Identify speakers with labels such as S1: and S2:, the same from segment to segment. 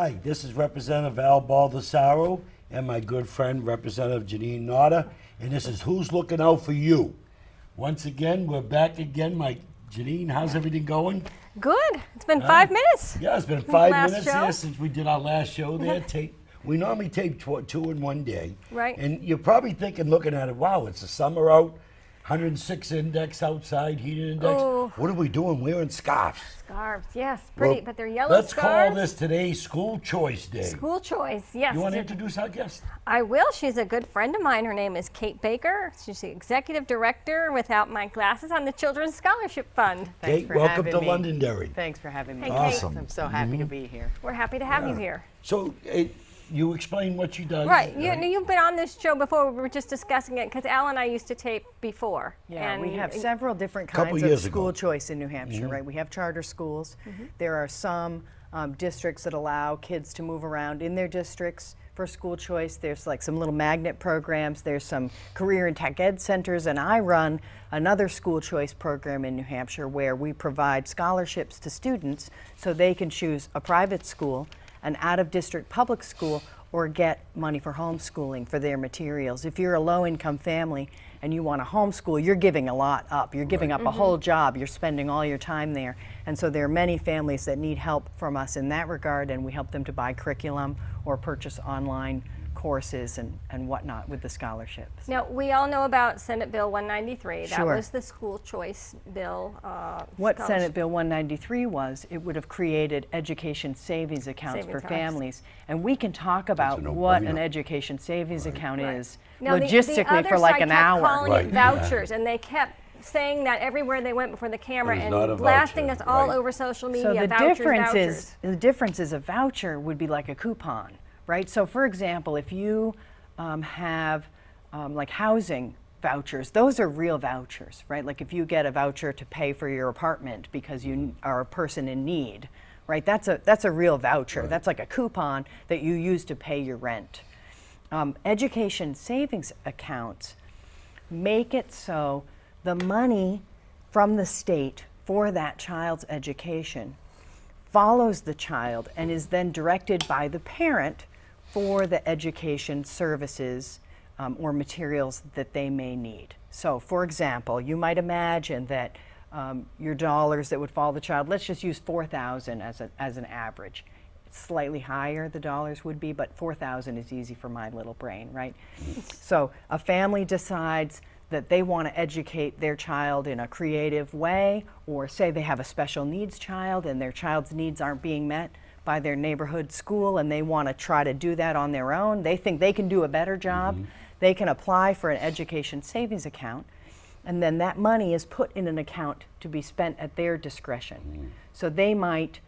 S1: Hi, this is Representative Al Baldessaro and my good friend Representative Jeanine Notta, and this is Who's Looking Out for You. Once again, we're back again. Jeanine, how's everything going?
S2: Good. It's been 5 minutes.
S1: Yeah, it's been 5
S2: Last
S1: minutes
S2: show.
S1: here since we did our last show there. We normally tape two in one day.
S2: Right.
S1: And you're probably thinking, looking at it, wow, it's the summer out, 106 index outside, heating index.
S2: Oh.
S1: What are we doing? Wearing scarves.
S2: Scarves, yes, pretty,
S1: Well,
S2: but they're yellow
S1: let's
S2: scarves.
S1: call this today School Choice Day.
S2: School choice, yes.
S1: You want to introduce our guest?
S2: I will. She's a good friend of mine. Her name is Kate Baker. She's the executive director, without my glasses, on the Children's Scholarship Fund.
S1: Kate, welcome to Londonderry.
S3: Thanks for having me.
S2: Hey, Kate.
S1: Awesome.
S3: I'm so happy to be here.
S2: We're happy to have you here.
S1: So, you explain what she does.
S2: Right. You've been on this show before. We were just discussing it because Al and I used to tape before.
S3: Yeah,
S2: and
S3: we have several different
S1: Couple
S3: kinds of
S1: years
S3: school
S1: ago.
S3: choice in New Hampshire, right? We have charter schools. There are some districts that allow kids to move around in their districts for school choice. There's like some little magnet programs. There's some career and tech ed centers, and I run another school choice program in New Hampshire where we provide scholarships to students so they can choose a private school, an out-of-district public school, or get money for homeschooling for their materials. If you're a low-income family and you want to homeschool, you're giving a lot up. You're giving up a whole job. You're spending all your time there. And so there are many families that need help from us in that regard, and we help them to buy curriculum or purchase online courses and whatnot with the scholarships.
S2: Now, we all know about Senate Bill 193. That
S3: Sure.
S2: was the school choice bill.
S3: What
S2: scholarship.
S3: Senate Bill 193 was, it would have created education savings accounts
S2: Savings
S3: for
S2: accounts.
S3: families. And we can talk about
S1: no-brainer.
S3: what an education savings account
S2: Right.
S3: is
S2: Now, the
S3: logistically
S2: other
S3: for like
S2: side
S3: an
S2: kept
S3: hour.
S2: calling
S1: Right,
S2: it
S1: yeah.
S2: vouchers, and they kept saying that everywhere they went before the camera
S1: It is not a
S2: and blasting
S1: voucher,
S2: us all
S1: right.
S2: over social
S3: So
S2: media.
S3: the
S2: vouchers,
S3: difference
S2: vouchers.
S3: is a voucher would be like a coupon, right? So for example, if you have like housing vouchers, those are real vouchers, right? Like if you get a voucher to pay for your apartment because you are a person in need, right? That's a real voucher.
S1: Right.
S3: That's like a coupon that you use to pay your rent. Education savings accounts make it so the money from the state for that child's education follows the child and is then directed by the parent for the education services or materials that they may need. So for example, you might imagine that your dollars that would follow the child, let's just use $4,000 as an average. It's slightly higher, the dollars would be, but $4,000 is easy for my little brain, right? So a family decides that they want to educate their child in a creative way, or say they have a special needs child and their child's needs aren't being met by their neighborhood school and they want to try to do that on their own. They think they can do a better job. They can apply for an education savings account, and then that money is put in an account to be spent at their discretion. So they might,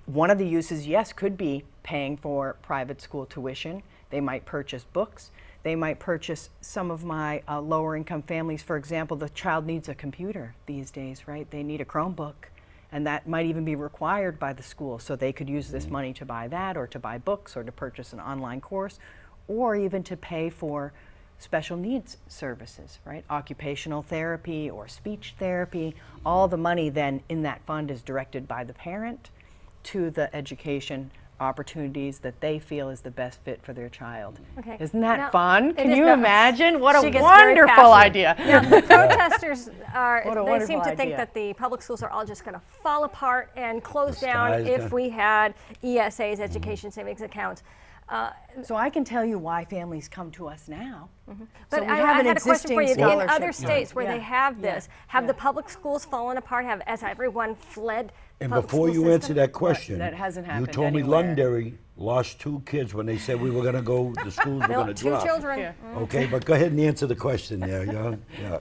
S3: one of the uses, yes, could be paying for private school tuition. They might purchase books. They might purchase, some of my lower income families, for example, the child needs a computer these days, right? They need a Chromebook, and that might even be required by the school. So they could use this money to buy that, or to buy books, or to purchase an online course, or even to pay for special needs services, right? Occupational therapy or speech therapy. All the money then in that fund is directed by the parent to the education opportunities that they feel is the best fit for their child.
S2: Okay.
S3: Isn't that
S2: Now,
S3: fun?
S2: it
S3: Can
S2: is
S3: you
S2: not-
S3: imagine? What
S2: She
S3: a
S2: gets very
S3: wonderful
S2: passionate.
S3: idea.
S2: Now, the protesters are,
S3: What a
S2: they seem
S3: wonderful
S2: to think
S3: idea.
S2: that the public schools are all just going to fall apart and close
S1: The
S2: down
S1: sky's
S2: if
S1: gonna-
S2: we had ESAs, education savings accounts.
S3: So I can tell you why families come to us now.
S2: But
S3: So we
S2: I
S3: have an
S2: had a question for you.
S3: existing
S2: In other
S3: scholarship
S2: states where
S3: fund.
S2: they
S3: Yeah.
S2: have this, have
S3: Yeah.
S2: the public schools fallen apart? Has everyone fled the
S1: And
S2: public
S1: before
S2: school
S1: you
S2: system?
S1: answer that question,
S3: That hasn't
S1: you
S3: happened
S1: told me
S3: anywhere.
S1: Londonderry lost 2 kids when they said we were going to go, the schools were
S2: No,
S1: going to
S2: 2
S1: drop.
S2: children.
S3: Yeah.
S1: Okay, but go ahead and answer the question there, yeah.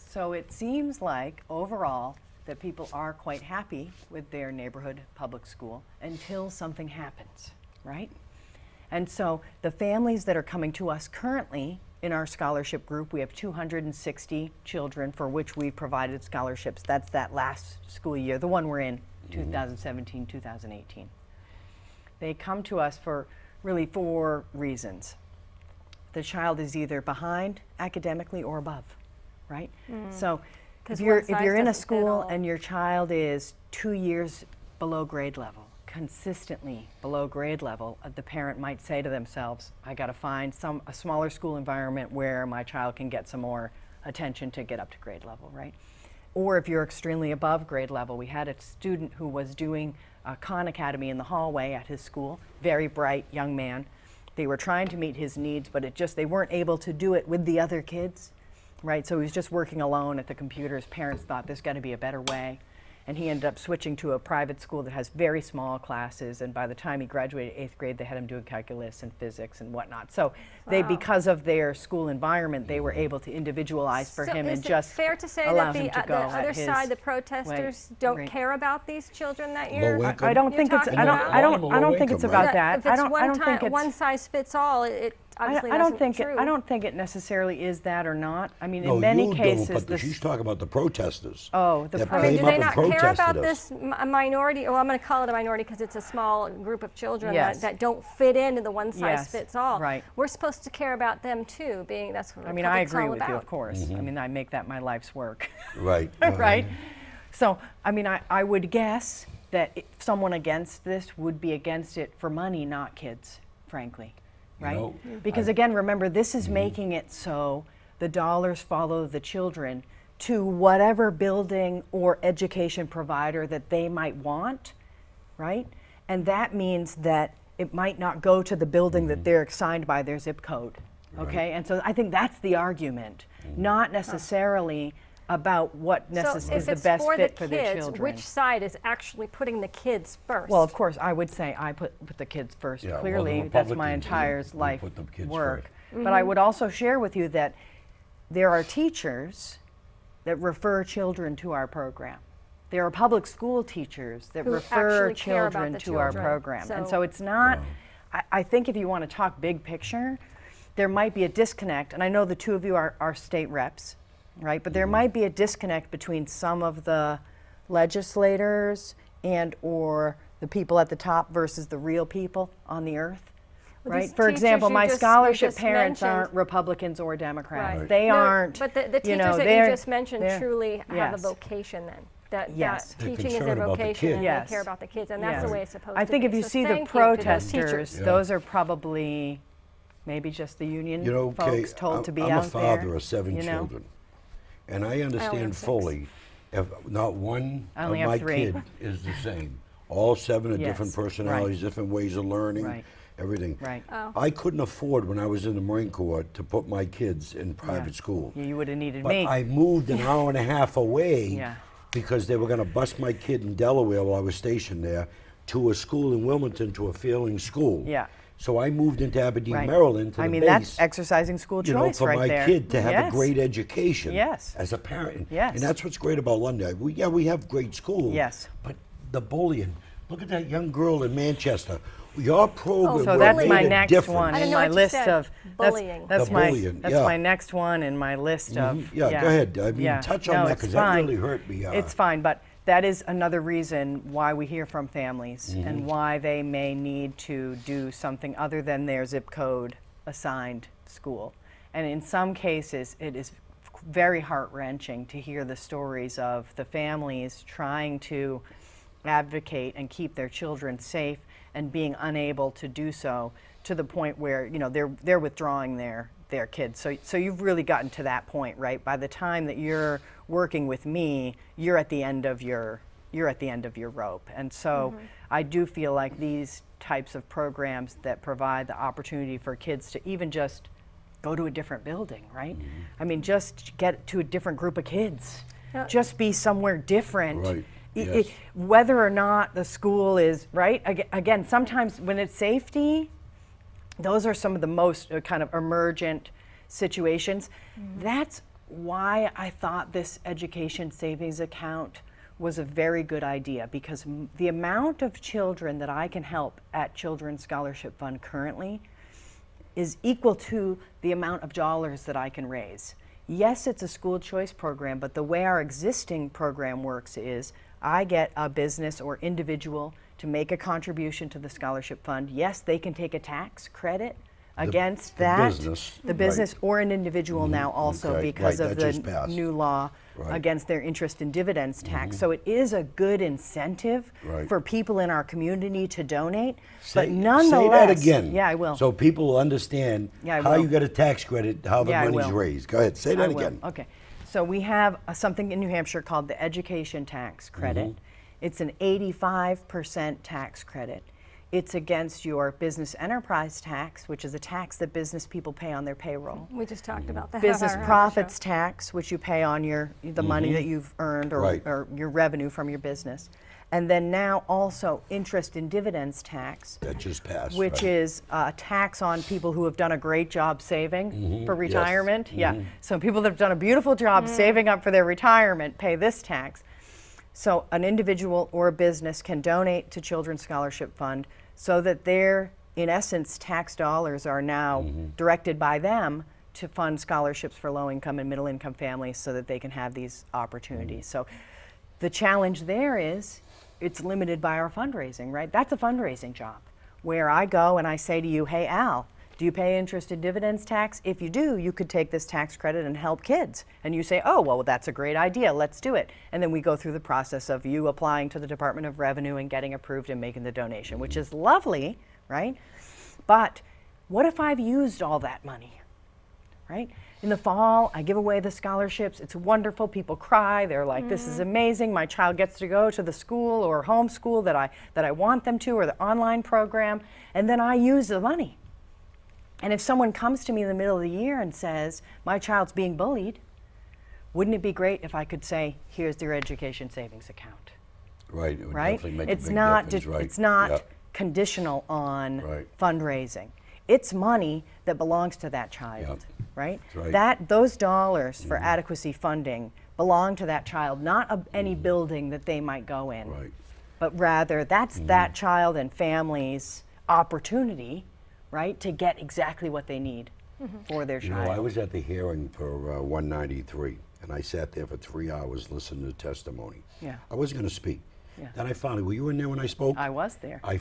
S3: So it seems like overall that people are quite happy with their neighborhood public school until something happens, right? And so the families that are coming to us currently in our scholarship group, we have 260 children for which we've provided scholarships. That's that last school year, the one we're in, 2017, 2018. They come to us for really 4 reasons. The child is either behind academically or above, right? So
S2: 'Cause
S3: if you're
S2: one size
S3: in a
S2: doesn't fit
S3: school
S2: all.
S3: and your child is 2 years below grade level, consistently below grade level, the parent might say to themselves, I got to find a smaller school environment where my child can get some more attention to get up to grade level, right? Or if you're extremely above grade level, we had a student who was doing a Khan Academy in the hallway at his school, very bright young man. They were trying to meet his needs, but they weren't able to do it with the other kids, right? So he was just working alone at the computer. His parents thought there's got to be a better way. And he ended up switching to a private school that has very small classes, and by the time he graduated 8th grade, they had him doing calculus and physics and whatnot. So they, because of their school environment, they were able to individualize for him and just
S2: fair to say
S3: allow
S2: that
S3: him to
S2: the
S3: go
S2: other
S3: at his
S2: side, the protesters, don't
S3: right.
S2: care about these children that you're?
S1: Low income?
S3: I don't
S2: You're
S3: think it's.
S2: talking
S3: I don't.
S2: about?
S3: I don't. I don't think it's
S1: Low
S3: about
S1: income,
S3: that.
S2: If it's
S3: I don't think it's.
S2: one size fits all, it obviously
S3: I don't
S2: isn't
S3: think
S2: true.
S3: I don't think it necessarily is that or not. I mean,
S1: No,
S3: in many
S1: you
S3: cases,
S1: don't, but she's talking about the protesters.
S3: Oh, the
S1: that
S2: I mean,
S1: came
S2: do
S1: up
S2: they
S1: and
S2: not care
S1: protested
S2: about
S1: us.
S2: this minority? Well, I'm going to call it a minority because it's a small group of children
S3: Yes.
S2: that don't fit into the one size
S3: Yes,
S2: fits all.
S3: right.
S2: We're supposed to care about them too, being that's what
S3: I mean, I
S2: Republic's
S3: agree
S2: all
S3: with
S2: about.
S3: you, of course. I mean, I make that my life's work.
S1: Right.
S3: Right? So, I mean, I would guess that someone against this would be against it for money, not kids, frankly, right?
S1: know,
S3: Because again, remember, this is making it so the dollars follow the children to whatever building or education provider that they might want, right? And that means that it might not go to the building that they're assigned by their zip code, okay? And so I think that's the argument, not necessarily about what
S2: So
S3: is
S2: if
S3: the
S2: it's
S3: best
S2: for
S3: fit
S2: the
S3: for their
S2: kids,
S3: children.
S2: which side is actually putting the kids first?
S3: Well, of course, I would say I put the kids first.
S1: Yeah, well, the
S3: Clearly, that's my
S1: Republicans,
S3: entire
S1: we
S3: life
S1: put the kids
S3: work.
S1: first.
S3: But I would also share with you that there are teachers that refer children to our program. There are public school teachers that
S2: Who
S3: refer
S2: actually care about
S3: children
S2: the
S3: to our
S2: children.
S3: program. And
S2: So-
S3: so it's not, I think if you want to talk big picture, there might be a disconnect. And I know the two of you are state reps, right? But there might be a disconnect between some of the legislators and or the people at the top versus the real people on the earth.
S2: Well,
S3: Right.
S2: these
S3: For
S2: teachers
S3: example,
S2: you
S3: my
S2: just-
S3: scholarship
S2: you just
S3: parents
S2: mentioned-
S3: aren't Republicans or Democrats.
S2: Right.
S3: They
S2: No,
S3: aren't.
S2: But the
S3: you
S2: teachers
S3: know,
S2: that
S3: they're-
S2: you just mentioned
S3: they're-
S2: truly have a
S3: yes.
S2: vocation then. That
S3: Yes.
S1: They're
S2: teaching is their
S1: concerned about the
S2: vocation and
S1: kids.
S3: Yes.
S2: they care about the kids, and that's
S3: Yes.
S2: the way it's supposed
S3: I
S2: to
S3: think
S2: be.
S3: if you
S2: So
S3: see the
S2: thank you to those
S3: protesters,
S2: teachers.
S1: Yeah.
S3: those are probably maybe just the union
S1: You know, Kay,
S3: folks told to be
S1: I'm
S3: out
S1: a father
S3: there.
S1: of 7
S3: you know?
S1: children, and I
S2: have
S1: understand
S2: 6.
S1: fully if not one
S3: I
S1: of
S3: only have
S1: my
S3: 3.
S1: kid is the same. All 7 are
S3: Yes,
S1: different
S3: right.
S1: personalities, different ways of learning,
S3: Right.
S1: everything.
S3: Right.
S2: Oh.
S1: I couldn't afford when I was in the Marine Corps to put my kids in private school.
S3: Yeah, you would have needed
S1: But
S3: me.
S1: I moved an hour and a half away
S3: Yeah.
S1: because they were going to bus my kid in Delaware while I was stationed there to a school in Wilmington, to a failing school.
S3: Yeah.
S1: So I moved into Aberdeen,
S3: Right.
S1: Maryland to
S3: I
S1: the
S3: mean,
S1: base.
S3: that's exercising school
S1: You know,
S3: choice
S1: for
S3: right
S1: my
S3: there.
S1: kid to have
S3: Yes.
S1: a great education
S3: Yes.
S1: as a parent.
S3: Yes.
S1: And that's what's great about London. We have great schools.
S3: Yes.
S1: But the bullying. Look at that young girl in Manchester. Your program
S3: So
S1: would
S3: that's
S1: have
S3: my
S1: made a
S3: next
S1: difference.
S3: one
S2: I
S3: in
S2: didn't know
S3: my
S2: what you
S3: list
S2: said.
S3: of
S2: Bullying.
S3: That's
S1: The
S3: my
S1: bullying,
S3: that's
S1: yeah.
S3: my next one in my list of.
S1: Yeah, go ahead. I mean, touch on
S3: No,
S1: that,
S3: it's
S1: 'cause that
S3: fine.
S1: really hurt me,
S3: It's fine, but that is another reason why we hear from families and why they may need to do something other than their zip code assigned school. And in some cases, it is very heart-wrenching to hear the stories of the families trying to advocate and keep their children safe and being unable to do so to the point where, you know, they're withdrawing their kids. So you've really gotten to that point, right? By the time that you're working with me, you're at the end of your rope. And so I do feel like these types of programs that provide the opportunity for kids to even just go to a different building, right? I mean, just get to a different group of kids.
S2: Yeah.
S3: Just be somewhere different.
S1: Right.
S3: I-
S1: Yes.
S3: whether or not the school is, right? Again, sometimes when it's safety, those are some of the most kind of emergent situations. That's why I thought this education savings account was a very good idea, because the amount of children that I can help at Children's Scholarship Fund currently is equal to the amount of dollars that I can raise. Yes, it's a school choice program, but the way our existing program works is I get a business or individual to make a contribution to the scholarship fund. Yes, they can take a tax credit against
S1: the
S3: that,
S1: business,
S3: the
S1: right.
S3: business or an individual now also
S1: Okay,
S3: because
S1: right,
S3: of
S1: that
S3: the
S1: just passed.
S3: new law
S1: Right.
S3: against their interest and dividends tax. So it is a good incentive
S1: Right.
S3: for people in our community to donate.
S1: Say,
S3: But nonetheless,
S1: say that again.
S3: Yeah, I will.
S1: So people will understand
S3: Yeah, I
S1: how
S3: will.
S1: you get a tax credit, how the
S3: Yeah, I
S1: money's
S3: will.
S1: raised. Go ahead, say that
S3: I will.
S1: again.
S3: Okay. So we have something in New Hampshire called the education tax credit. It's an 85% tax credit. It's against your business enterprise tax, which is a tax that business people pay on their payroll.
S2: We just talked about that.
S3: Business
S2: on our
S3: profits
S2: show.
S3: tax, which you pay on the money that you've earned
S1: Right.
S3: or your revenue from your business. And then now also interest and dividends tax,
S1: That just passed.
S3: which
S1: right.
S3: is a tax on people who have done a great job saving for retirement. Yeah. So people that have done a beautiful job saving up for their retirement pay this tax. So an individual or a business can donate to Children's Scholarship Fund so that their, in essence, tax dollars are now directed by them to fund scholarships for low-income and middle-income families so that they can have these opportunities. So the challenge there is it's limited by our fundraising, right? That's a fundraising job where I go and I say to you, hey, Al, do you pay interest and dividends tax? If you do, you could take this tax credit and help kids. And you say, oh, well, that's a great idea. Let's do it. And then we go through the process of you applying to the Department of Revenue and getting approved and making the donation, which is lovely, right? But what if I've used all that money, right? In the fall, I give away the scholarships. It's wonderful. People cry. They're like, this is amazing. My child gets to go to the school or homeschool that I want them to, or the online program. And then I use the money. And if someone comes to me in the middle of the year and says, my child's being bullied, wouldn't it be great if I could say, here's their education savings account,
S1: Right, it would
S3: right?
S1: definitely make
S3: It's
S1: a big
S3: not,
S1: difference, right.
S3: it's not
S1: Yeah.
S3: conditional on
S1: Right.
S3: fundraising. It's money that belongs to that child, right?
S1: That's right.
S3: Those dollars for adequacy funding belong to that child, not any building that they might go in,
S1: Right.
S3: but rather that's that child and family's opportunity, right, to get exactly what they need for their
S1: You
S3: child.
S1: know, I was at the hearing for 193, and I sat there for 3 hours listening to testimony.
S3: Yeah.
S1: I wasn't going to speak.
S3: Yeah.
S1: Then I finally, were you in there when I spoke?
S3: I was there.
S1: I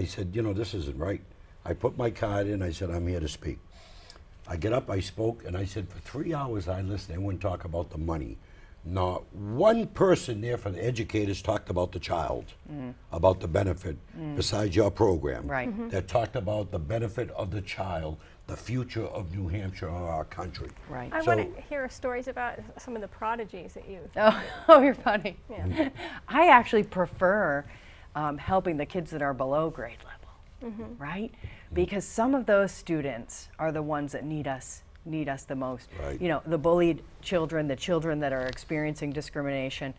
S1: said, you know, this isn't right. I put my card in, I said, I'm here to speak. I get up, I spoke, and I said, for 3 hours I listened, everyone talk about the money. Not one person there from the educators talked about the child, about the benefit, besides your program.
S3: Right.
S1: That talked about the benefit of the child, the future of New Hampshire or our country.
S3: Right.
S2: I
S1: So-
S2: want to hear stories about some of the prodigies that you've.
S3: Oh, you're funny.
S2: Yeah.
S3: I actually prefer helping the kids that are below grade level, right? Because some of those students are the ones that need us the most.
S1: Right.
S3: You know, the bullied children, the children that are experiencing discrimination,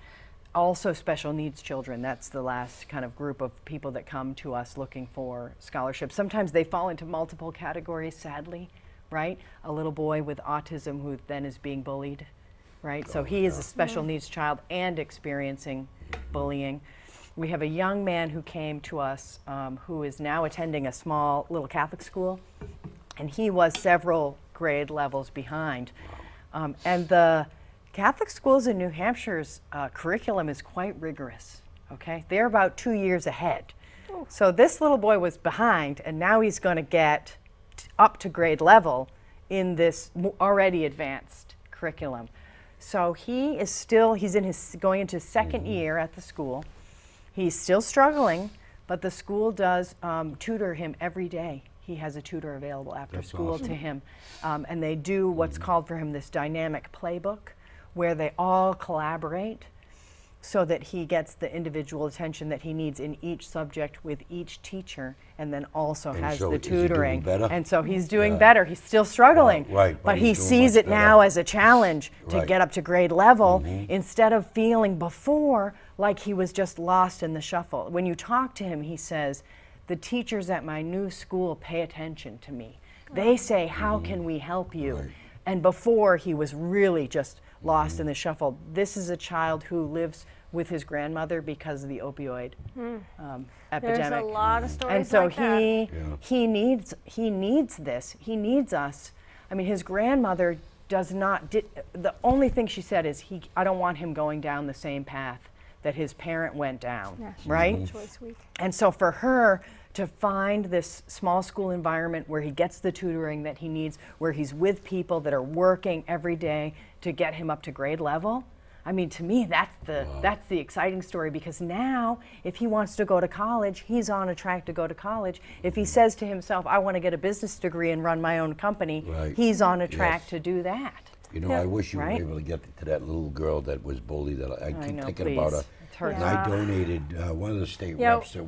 S3: also special needs children. That's the last kind of group of people that come to us looking for scholarships. Sometimes they fall into multiple categories, sadly, right? A little boy with autism who then is being bullied, right? So he is a special needs child and experiencing bullying. We have a young man who came to us who is now attending a small little Catholic school, and he was several grade levels behind. And the Catholic schools in New Hampshire's curriculum is quite rigorous, okay? They're about 2 years ahead. So this little boy was behind, and now he's going to get up to grade level in this already advanced curriculum. So he is still, going into his second year at the school. He's still struggling, but the school does tutor him every day. He has a tutor available after
S1: That's
S3: school
S1: awesome.
S3: to him. And they do what's called for him this dynamic playbook, where they all collaborate so that he gets the individual attention that he needs in each subject with each teacher, and then also
S1: And
S3: has
S1: so
S3: the
S1: is he doing
S3: tutoring.
S1: better?
S3: And so he's doing
S1: Yeah.
S3: better. He's still struggling.
S1: Right, but
S3: But he
S1: he's doing
S3: sees
S1: much
S3: it now
S1: better.
S3: as a challenge to
S1: Right.
S3: get up to grade level instead of feeling before like he was just lost in the shuffle. When you talk to him, he says, the teachers at my new school pay attention to me. They say, how can we help you?
S1: Right.
S3: And before, he was really just lost in the shuffle. This is a child who lives with his grandmother because of the opioid epidemic.
S2: There's a lot of stories
S3: And so
S2: like that.
S3: he needs this. He needs us. I mean, his grandmother does not. The only thing she said is, I don't want him going down the same path that his parent went down,
S2: National
S3: right?
S2: Choice Week.
S3: And so for her to find this small school environment where he gets the tutoring that he needs, where he's with people that are working every day to get him up to grade level, I mean, to me, that's the exciting story, because now if he wants to go to college, he's on a track to go to college. If he says to himself, I want to get a business degree and run my own company,
S1: Right.
S3: he's on a track
S1: Yes.
S3: to do that.
S1: You know,
S2: Yeah.
S1: I wish you
S3: Right?
S1: were able to get to that little girl that was bullied. That I keep
S3: know,
S1: thinking about her.
S3: please. It hurts.
S1: And I donated one of the state
S2: Yeah.
S1: reps that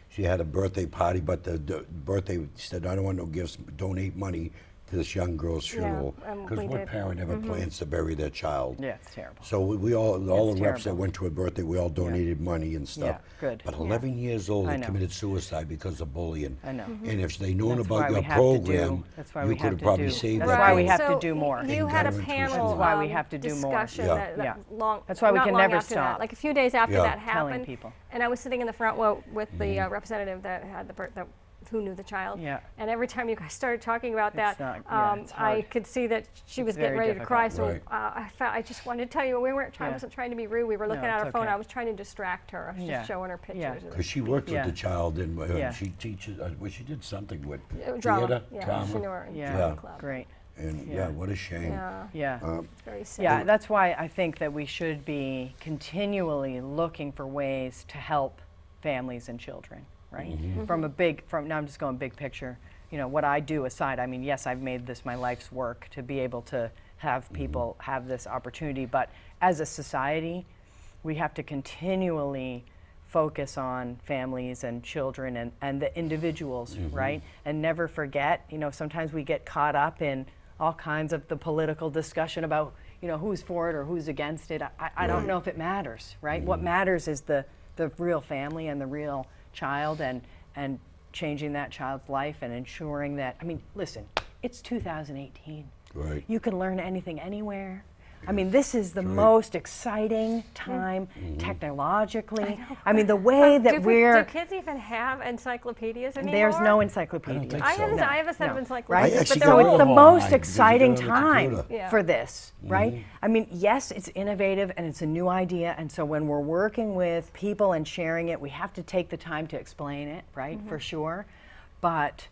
S1: she had a birthday party, but the birthday said, I don't want no gifts, donate money to this young girl's funeral. Because
S2: we
S1: what
S2: did.
S1: parent ever plans to bury their child?
S3: Yeah, it's terrible.
S1: So we all the
S3: It's
S1: reps that
S3: terrible.
S1: went to her birthday, we all donated money and stuff.
S3: Yeah, good.
S1: But 11 years old,
S3: I
S1: they
S3: know.
S1: committed suicide because of bullying.
S3: I know.
S1: And if they'd known
S3: That's
S1: about
S3: why
S1: your
S3: we have to do-
S1: program,
S3: that's why
S1: you
S3: we
S1: could
S3: have
S1: have
S3: to
S1: probably
S3: do-
S1: saved
S3: that's
S1: that
S3: why
S1: girl.
S3: we have to
S2: So
S3: do more.
S2: You had a
S1: That's
S2: panel
S3: why we have to do more.
S2: discussion
S1: Yeah.
S2: that
S3: Yeah.
S2: long.
S3: That's why we
S2: not
S3: can
S2: long
S3: never
S2: after that,
S3: stop.
S2: like a few days after
S1: Yeah.
S2: that
S3: Telling
S2: happened.
S3: people.
S2: And I was sitting in the front row with the representative that had who knew the child.
S3: Yeah.
S2: And every time you guys started talking about that,
S3: not- yeah, it's
S2: I
S3: hard.
S2: could see that she was
S3: very
S2: getting ready to cry. So
S1: Right.
S2: I just wanted to tell you, I
S3: Yeah.
S2: wasn't trying to be rude. We were looking
S3: No,
S2: at
S3: it's
S2: our phone.
S3: okay.
S2: I was trying to distract her. I was
S3: Yeah.
S2: just showing her pictures.
S3: Yeah.
S2: of it.
S1: Because she worked
S3: Yeah.
S1: with the child and
S3: Yeah.
S1: she teaches, well, she did something with
S2: Drama.
S1: theater,
S2: Yeah,
S1: drama.
S2: she knew her in
S3: Yeah,
S2: drama club.
S3: great.
S1: And
S3: Yeah.
S1: yeah, what a shame.
S2: Yeah,
S3: Yeah.
S2: it's very sad.
S3: Yeah, that's why I think that we should be continually looking for ways to help families and children, right? Now I'm just going big picture. You know, what I do aside, I mean, yes, I've made this my life's work to be able to have people have this opportunity, but as a society, we have to continually focus on families and children and the individuals, right? And never forget, you know, sometimes we get caught up in all kinds of the political discussion about, you know, who's for it or who's against it. I don't know if it matters, right? What matters is the real family and the real child and changing that child's life and ensuring that, I mean, listen, it's 2018.
S1: Right.
S3: You can learn anything anywhere. I mean, this is the most exciting time technologically. I mean, the way that
S2: do kids even have encyclopedias anymore?
S3: there's no encyclopedia.
S1: think
S2: I have,
S1: so.
S2: I have a set of
S3: No.
S2: encyclopedias,
S1: I actually
S2: but
S3: So
S2: they're
S1: got
S3: it's the
S2: old.
S1: rid of all
S3: most
S1: mine because you
S3: exciting
S1: get it on the
S3: time
S1: computer.
S2: Yeah.
S3: for this, right? I mean, yes, it's innovative and it's a new idea, and so when we're working with people and sharing it, we have to take the time to explain it, right? For sure. But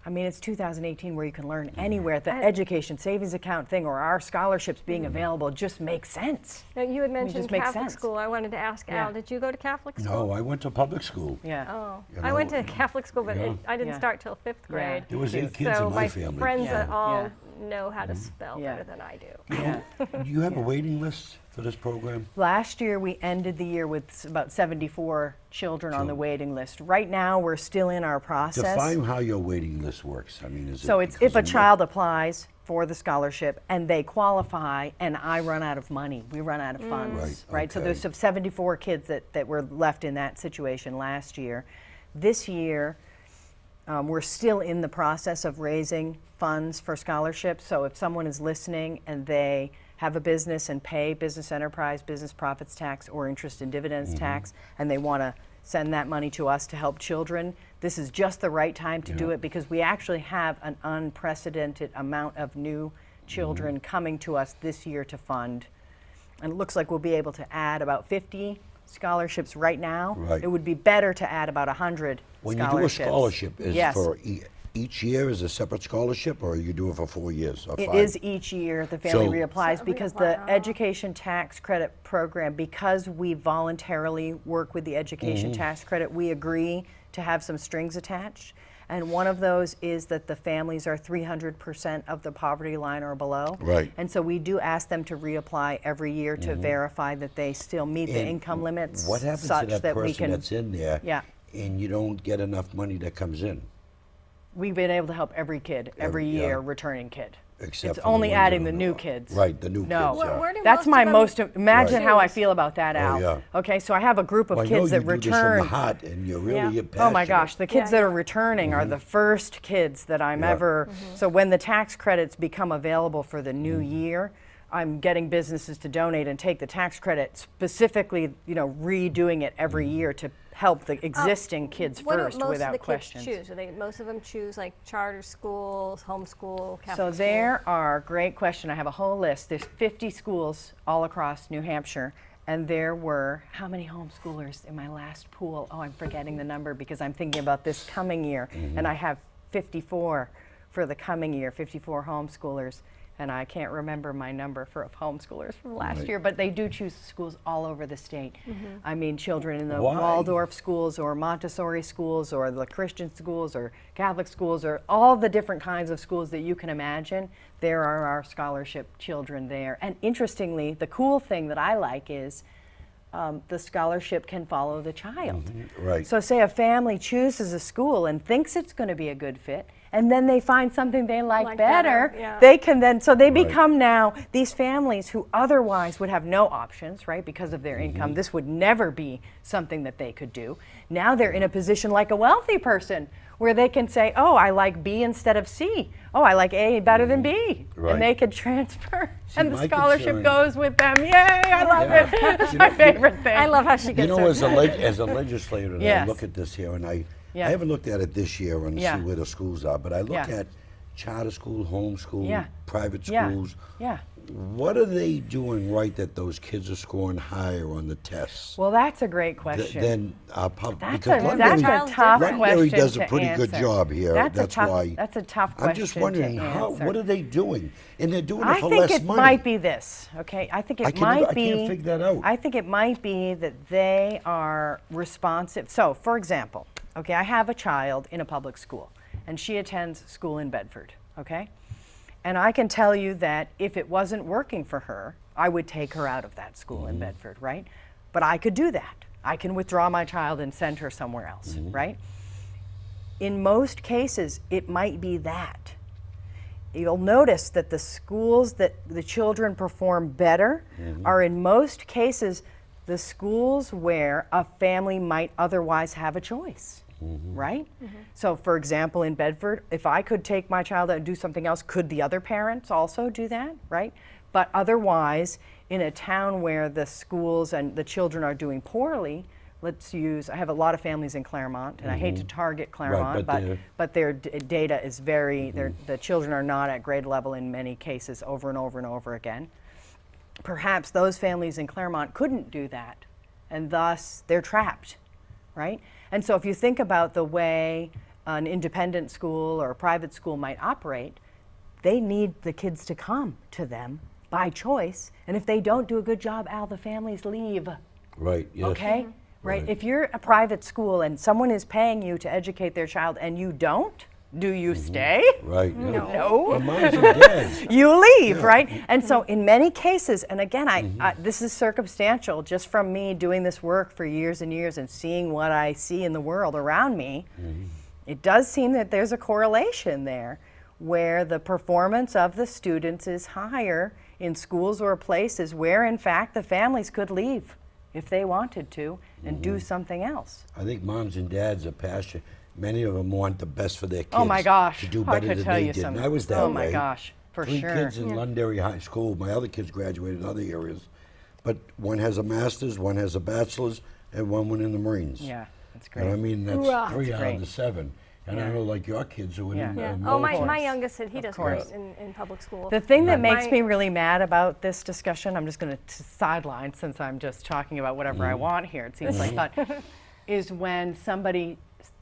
S3: I mean, it's 2018 where you can learn anywhere. The education savings account thing or our scholarships being available just makes sense.
S2: Now, you had mentioned
S3: just makes
S2: Catholic
S3: sense.
S2: school. I wanted to ask
S3: Yeah.
S2: Al, did you go to Catholic school?
S1: No, I went to public school.
S3: Yeah.
S2: Oh,
S1: You
S2: I went
S1: know,
S2: to Catholic school, but
S1: yeah.
S2: I didn't
S3: Yeah.
S2: start till 5th grade.
S1: There was 8 kids
S2: So
S1: in my family.
S2: friends
S3: Yeah.
S2: all
S3: Yeah.
S2: know how to spell
S3: Yeah.
S2: better than I do.
S3: Yeah.
S1: Do you have a waiting list for this program?
S3: Last year, we ended the year with about 74 children on the waiting list. Right now, we're still in our process.
S1: Define how your waiting list works. I mean, is
S3: So
S1: it
S3: it's
S1: because
S3: if a
S1: of
S3: child applies for the scholarship and they qualify and I run out of money, we run out of funds,
S1: Right,
S3: So
S1: okay.
S3: there's some 74 kids that were left in that situation last year. This year, we're still in the process of raising funds for scholarships. So if someone is listening and they have a business and pay business enterprise, business profits tax, or interest and dividends tax, and they want to send that money to us to help children, this is just the right time to do
S1: Yeah.
S3: it because we actually have an unprecedented amount of new children coming to us this year to fund. And it looks like we'll be able to add about 50 scholarships right now.
S1: Right.
S3: It would be better to add about 100
S1: When you do a
S3: scholarships.
S1: scholarship, is
S3: Yes.
S1: for each year is a separate scholarship, or you do it for 4 years or
S3: It
S1: 5?
S3: is each year the family
S1: So-
S3: reapplies
S2: So
S3: because
S2: reapply,
S3: the education tax credit program, because we voluntarily work with the education tax credit, we agree to have some strings attached. And one of those is that the families are 300% of the poverty line or below.
S1: Right.
S3: And so we do ask them to reapply every year to verify that they still meet the
S1: And
S3: income limits
S1: What happens
S3: such
S1: to that
S3: we
S1: person
S3: can.
S1: that's in there
S3: Yeah.
S1: and you don't get enough money that comes in?
S3: We've been able to help every kid, every
S1: Yeah.
S3: year, returning kid.
S1: Except
S3: It's
S1: for the
S3: only
S1: ones that
S3: adding
S1: are
S3: the
S1: in
S3: new
S1: the-
S3: kids.
S1: Right, the new
S3: No.
S1: kids, yeah.
S2: Where do
S3: That's
S2: most
S3: my
S2: of them
S3: most, imagine how I
S2: choose?
S3: feel about that, Al.
S1: yeah.
S3: Okay, so I have a group of
S1: Well, I know
S3: kids that
S1: you do this from
S3: return.
S1: the heart, and you're really
S2: Yeah.
S1: passionate.
S3: Oh my gosh, the kids
S2: Yeah,
S3: that are
S2: yeah.
S3: returning are the first kids that I'm
S1: Yeah.
S3: ever, so when the tax credits become available for the new year, I'm getting businesses to donate and take the tax credit, specifically, you know, redoing it every year to help the existing kids
S2: What
S3: first
S2: do most
S3: without
S2: of the
S3: questions.
S2: kids choose? Are they most of them choose like charter schools, homeschool, Catholic
S3: So
S2: school?
S3: there are, great question, I have a whole list. There's 50 schools all across New Hampshire, And there were, how many homeschoolers in my last pool? Oh, I'm forgetting the number because I'm thinking about this coming year. And I have 54 for the coming year, 54 homeschoolers. And I can't remember my number for homeschoolers from last year, but they do choose schools all over the state. I mean, children in the
S1: Why?
S3: Waldorf schools or Montessori schools or the Christian schools or Catholic schools or all the different kinds of schools that you can imagine. There are our scholarship children there. And interestingly, the cool thing that I like is the scholarship can follow the child.
S1: Right.
S3: So say a family chooses a school and thinks it's going to be a good fit, and then they find something they like better,
S2: yeah.
S3: they can then, so they
S1: Right.
S3: become now these families who otherwise would have no options, right, because of their income. This would never be something that they could do. Now they're in a position like a wealthy person where they can say, oh, I like B instead of C. Oh, I like A better than B.
S1: Right.
S3: And they could transfer, and the
S1: my
S3: scholarship
S1: concern-
S3: goes with them. Yay, I love
S1: Yeah.
S3: it. It's my favorite thing.
S2: I love how she
S1: You
S2: gets
S1: know,
S2: her.
S1: as a legislator, I
S3: Yes.
S1: look at this here, and I
S3: Yeah.
S1: haven't looked at it this year and
S3: Yeah.
S1: see where the schools are, but I look
S3: Yeah.
S1: at charter school, homeschool,
S3: Yeah.
S1: private
S3: Yeah.
S1: schools.
S3: Yeah.
S1: What are they doing right that those kids are scoring higher on the tests
S3: Well, that's a great question.
S1: than our public?
S3: That's
S1: Because
S3: a tough
S1: Londonderry
S3: question
S1: does a
S3: to
S1: pretty good
S3: answer.
S1: job here.
S3: That's
S1: why.
S3: That's a tough question
S1: I'm just wondering,
S3: to
S1: how,
S3: answer.
S1: what are they doing? And they're doing it
S3: I
S1: for
S3: think
S1: less
S3: it
S1: money.
S3: might be this. Okay, I think it
S1: I can
S3: might
S1: never- I
S3: be.
S1: can't figure that out.
S3: I think it might be that they are responsive. So, for example, okay, I have a child in a public school, and she attends school in Bedford. Okay, and I can tell you that if it wasn't working for her, I would take her out of that school in Bedford, right? But I could do that. I can withdraw my child and send her somewhere else, right? In most cases, it might be that. You'll notice that the schools that the children perform better are in most cases the schools where a family might otherwise have a choice, right? So for example, in Bedford, if I could take my child out and do something else, could the other parents also do that, right? But otherwise, in a town where the schools and the children are doing poorly, I have a lot of families in Claremont, and I hate to target Claremont, but their data is very, the children are not at grade level in many cases over and over and over again. Perhaps those families in Claremont couldn't do that, and thus they're trapped, right? And so if you think about the way an independent school or a private school might operate, they need the kids to come to them by choice, and if they don't do a good job, the families leave.
S1: Right, yes.
S3: Okay? Right.
S1: Right.
S3: If you're a private school and someone is paying you to educate their child and you don't, do you stay?
S1: Right. Yeah.
S3: No.
S1: Well, moms and dads.
S3: You leave, right? And so in many cases, and again, this is circumstantial just from me doing this work for years and years and seeing what I see in the world around me, it does seem that there's a correlation there where the performance of the students is higher in schools or places where in fact the families could leave if they wanted to and do something else.
S1: I think moms and dads are passionate. Many of them want the best for their kids.
S3: Oh my gosh.
S1: To do
S3: I
S1: better
S3: could
S1: than
S3: tell
S1: they
S3: you
S1: did.
S3: some.
S1: And I was that way.
S3: Oh my gosh, for
S1: 3
S3: sure.
S1: kids in Londonderry High School. My other kids graduated in other areas. But one has a master's, one has a bachelor's, and one went in the Marines.
S3: Yeah, that's
S1: And I
S3: great.
S1: mean, that's
S2: Hoorah.
S1: 3 out
S3: great.
S1: of the 7. And I know like your kids who went in
S2: Yeah.
S1: the
S2: Oh, my
S1: military.
S2: youngest said he does great
S3: course.
S2: in public school.
S3: The thing that
S2: But
S3: makes
S2: my-
S3: me really mad about this discussion, I'm just going to sideline since I'm just talking about whatever I want here, it seems like, but is when somebody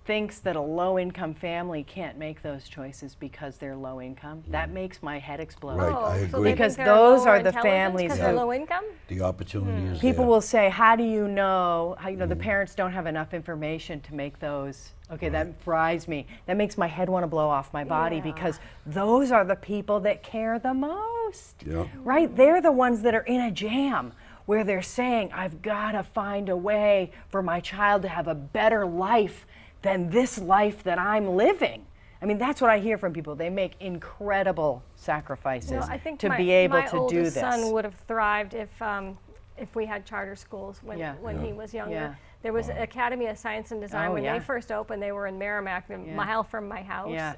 S3: thinks that a low-income family can't make those choices because they're low income. That makes my head explode.
S1: Right,
S2: Oh,
S1: I
S2: so
S1: agree.
S2: they think
S3: Because
S2: they're
S3: those
S2: lower
S3: are the
S2: intelligence
S3: families
S2: 'cause they're
S3: who-
S2: low income?
S1: The opportunity is
S3: People
S1: there.
S3: will say, how do you know, how, the parents don't have enough information to make those, okay, that fries me. That makes my head want to blow off my body
S2: Yeah.
S3: because those are the people that care the most.
S1: Yeah.
S3: Right? They're the ones that are in a jam where they're saying, I've got to find a way for my child to have a better life than this life that I'm living. I mean, that's what I hear from people. They make incredible sacrifices
S2: No, I think
S3: to
S2: my,
S3: be able
S2: my
S3: to do
S2: oldest
S3: this.
S2: son would have thrived if we had charter schools when he was younger.
S3: Yeah.
S2: There was Academy of Science and Design
S3: Oh,
S2: when
S3: yeah.
S2: they first opened. They were in Merrimack, a mile from my house,
S3: Yeah.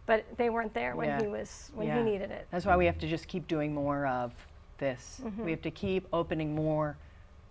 S2: but they weren't there when
S3: Yeah.
S2: he
S3: Yeah.
S2: needed it.
S3: That's why we have to just keep doing more of this. We have to keep opening more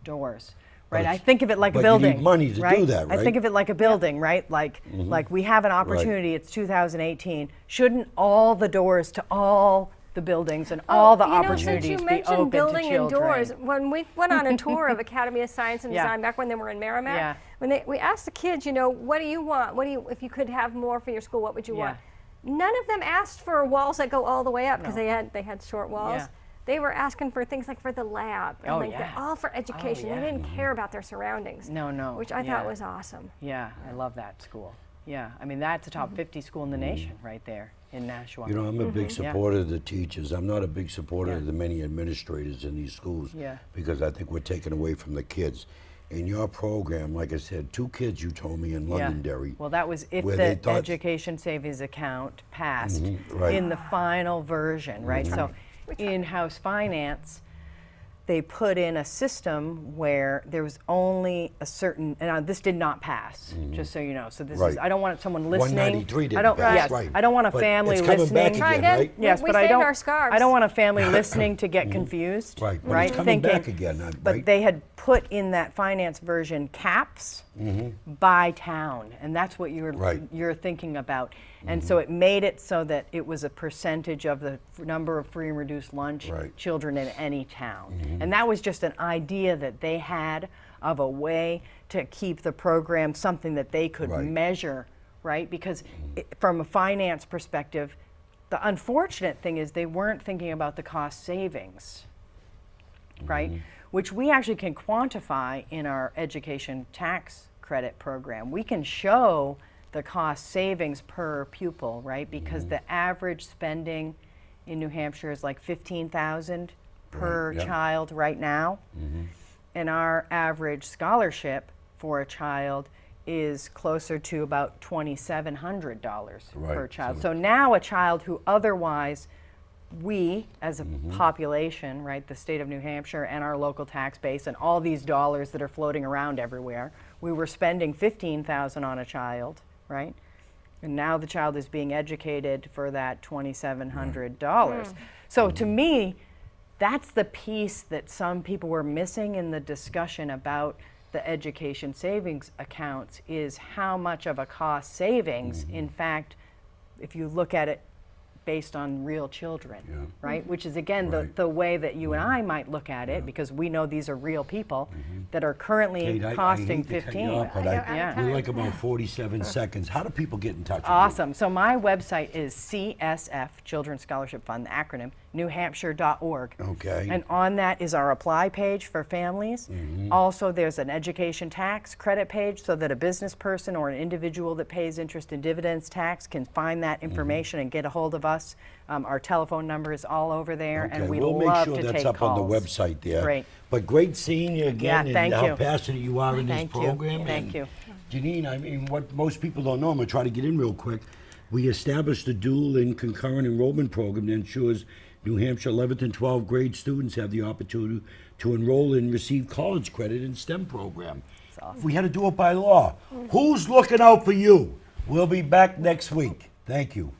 S3: doors. Right, I
S1: it's-
S3: think of it like a
S1: but you need
S3: building.
S1: money to do
S3: right?
S1: that,
S3: I think
S1: right?
S3: of it like a building, right? Like we have an opportunity. It's 2018. Shouldn't all the doors to all the buildings and all the
S2: You know,
S3: opportunities
S2: since you
S3: be
S2: mentioned
S3: open
S2: building
S3: to children.
S2: indoors, when we went on a tour of Academy of Science and
S3: Yeah.
S2: Design back when they were in Merrimack,
S3: Yeah.
S2: we asked the kids, you know, what do you want? If you could have more for your school, what would you
S3: Yeah.
S2: want? None of them asked for walls that go all the way up because
S3: No.
S2: they had short walls.
S3: Yeah.
S2: They were asking for things like for the lab, and
S3: Oh,
S2: like
S3: yeah.
S2: all for education.
S3: yeah.
S2: They didn't care about their surroundings.
S3: No, no.
S2: Which I
S3: yeah.
S2: thought was awesome.
S3: Yeah, I love that school. Yeah, I mean, that's a top 50 school in the nation right there in Nashua.
S1: You know, I'm a big supporter of the teachers. I'm not a big supporter
S3: Yeah.
S1: of the many administrators in these schools
S3: Yeah.
S1: because I think we're taking away from the kids. In your program, like I said, 2 kids you told me in Londonderry.
S3: Well, that was if
S1: where
S3: the
S1: they thought-
S3: education savings account passed
S1: right.
S3: in the final version, right? So in-house finance, they put in a system where there was only a certain, and this did not pass, just so you know. So this is,
S1: Right.
S3: I don't want someone listening.
S1: 193 didn't
S3: I don't,
S1: pass,
S3: yes,
S1: right.
S3: I don't want a
S1: But
S3: family
S1: it's coming
S3: listening.
S1: back
S2: Try
S1: again,
S2: again.
S1: right?
S3: Yes,
S2: we
S3: but I
S2: saved
S3: don't.
S2: our scarves.
S3: I don't want a family listening to get confused.
S1: Right, but
S3: right?
S1: it's coming
S3: Thinking,
S1: back again,
S3: But
S1: right?
S3: they had put in that finance version caps by town, and that's what
S1: Right.
S3: you're thinking about. And so it made it so that it was a percentage of the number of free and reduced lunch
S1: Right.
S3: children in any town, and that was just an idea that they had of a way to keep the program something that they could
S1: Right.
S3: measure, right? Because from a finance perspective, the unfortunate thing is they weren't thinking about the cost savings, right? Which we actually can quantify in our education tax credit program. We can show the cost savings per pupil, right? Because the average spending in New Hampshire is like $15,000 per
S1: Right, yeah.
S3: child right now. And our average scholarship for a child is closer to about $2,700 per
S1: Right,
S3: child.
S1: so-
S3: So now a child who otherwise we as a population, right, the state of New Hampshire and our local tax base and all these dollars that are floating around everywhere, we were spending $15,000 on a child, right? And now the child is being educated for that $2,700. So to me, that's the piece that some people were missing in the discussion about the education savings accounts is how much of a cost savings, in fact, if you look at it based on real children,
S1: Yeah.
S3: right? Which is again
S1: Right.
S3: the way that you and I might look at it because we know these are real people that are currently
S1: Kate, I
S3: costing
S1: hate to cut you
S3: 15.
S1: off, but
S3: Yeah.
S1: we're like about 47 seconds. How do people get in touch with you?
S3: Awesome. So my website is CSF, Children's Scholarship Fund, the acronym, newhampshire.org.
S1: Okay.
S3: And on that is our apply page for families. Also, there's an education tax credit page so that a business person or an individual that pays interest and dividends tax can find that information and get a hold of us. Our telephone number is all over there,
S1: Okay,
S3: and we
S1: we'll make
S3: love
S1: sure
S3: to
S1: that's
S3: take
S1: up
S3: calls.
S1: on the website there.
S3: Great.
S1: But great seeing you again
S3: Yeah, thank
S1: and how
S3: you.
S1: passionate you are in
S3: Thank
S1: this
S3: you.
S1: program.
S3: Thank
S1: And
S3: you.
S1: Jeanine, I mean, what most people don't know, I'm going to try to get in real quick. We established a dual and concurrent enrollment program that ensures New Hampshire 11th and 12th grade students have the opportunity to enroll and receive college credit in STEM program. We had to do it by law. Who's looking out for you? We'll be back next week. Thank you.